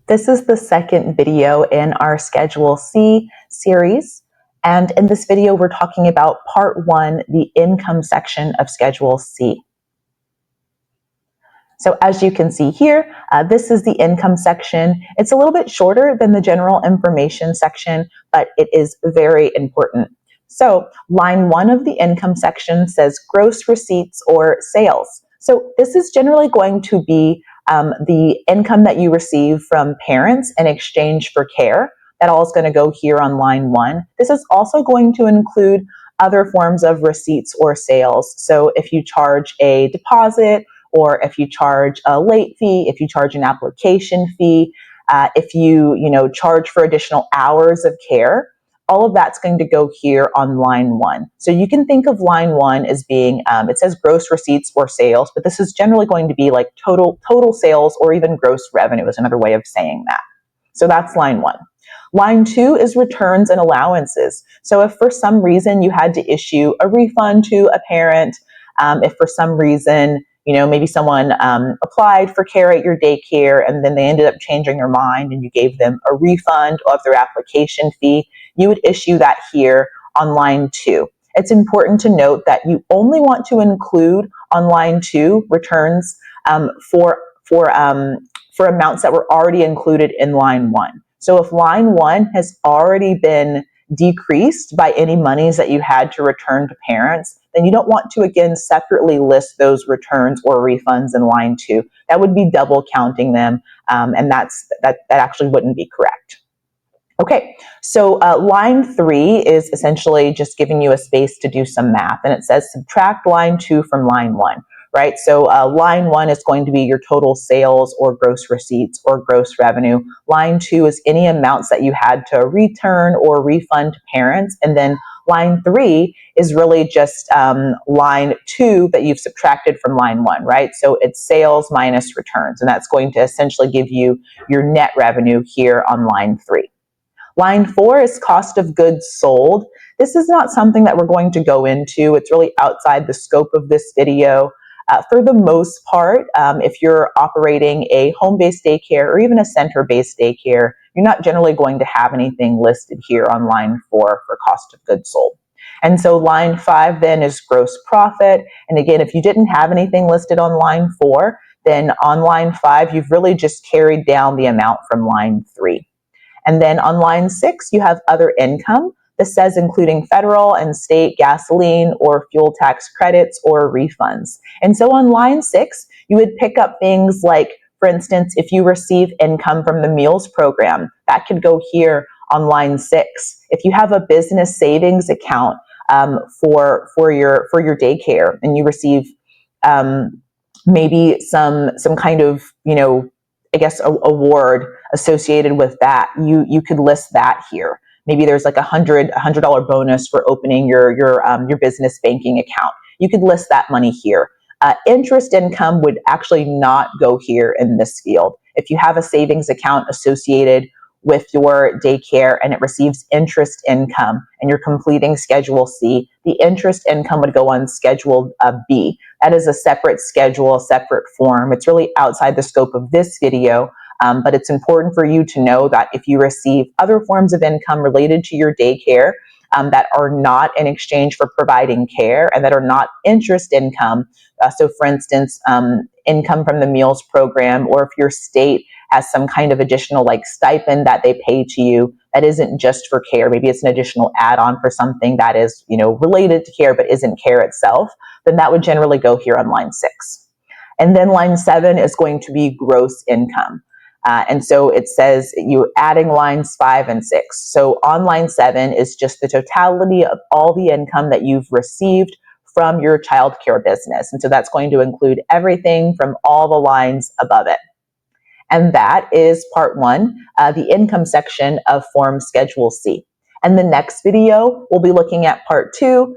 This is the second video in our Schedule C series. And in this video, we're talking about part one, the income section of Schedule C. So as you can see here, this is the income section. It's a little bit shorter than the general information section, but it is very important. So line one of the income section says gross receipts or sales. So this is generally going to be the income that you receive from parents in exchange for care. That all is going to go here on line one. This is also going to include other forms of receipts or sales. So if you charge a deposit, or if you charge a late fee, if you charge an application fee, if you charge for additional hours of care, all of that's going to go here on line one. So you can think of line one as being, it says gross receipts or sales, but this is generally going to be like total sales or even gross revenue is another way of saying that. So that's line one. Line two is returns and allowances. So if for some reason you had to issue a refund to a parent, if for some reason maybe someone applied for care at your daycare and then they ended up changing their mind and you gave them a refund of their application fee, you would issue that here on line two. It's important to note that you only want to include on line two returns for amounts that were already included in line one. So if line one has already been decreased by any monies that you had to return to parents, then you don't want to again separately list those returns or refunds in line two. That would be double counting them, and that actually wouldn't be correct. Okay, so line three is essentially just giving you a space to do some math, and it says subtract line two from line one, right? So line one is going to be your total sales or gross receipts or gross revenue. Line two is any amounts that you had to return or refund to parents, and then line three is really just line two that you've subtracted from line one, right? So it's sales minus returns, and that's going to essentially give you your net revenue here on line three. Line four is cost of goods sold. This is not something that we're going to go into. It's really outside the scope of this video. For the most part, if you're operating a home-based daycare or even a center-based daycare, you're not generally going to have anything listed here on line four for cost of goods sold. And so line five then is gross profit. And again, if you didn't have anything listed on line four, then on line five, you've really just carried down the amount from line three. And then on line six, you have other income. This says including federal and state gasoline or fuel tax credits or refunds. And so on line six, you would pick up things like, for instance, if you receive income from the meals program, that could go here on line six. If you have a business savings account for your daycare and you receive maybe some kind of award associated with that, you could list that here. Maybe there's like $100 bonus for opening your business banking account. You could list that money here. Interest income would actually not go here in this field. If you have a savings account associated with your daycare and it receives interest income and you're completing Schedule C, the interest income would go on Schedule B. That is a separate schedule, a separate form. It's really outside the scope of this video, but it's important for you to know that if you receive other forms of income related to your daycare that are not in exchange for providing care and that are not interest income, so for instance, income from the meals program, or if your state has some kind of additional like stipend that they pay to you that isn't just for care, maybe it's an additional add-on for something that is related to care but isn't care itself, then that would generally go here on line six. And then line seven is going to be gross income. And so it says you're adding lines 5 and 6. So on line 7 is just the totality of all the income that you've received from your childcare business. And so that's going to include everything from all the lines above it. And that is part one, the income section of Form Schedule C. And the next video, we'll be looking at part two,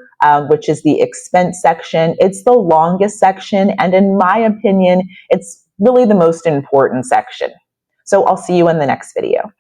which is the expense section. It's the longest section, and in my opinion, it's really the most important section. So I'll see you in the next video.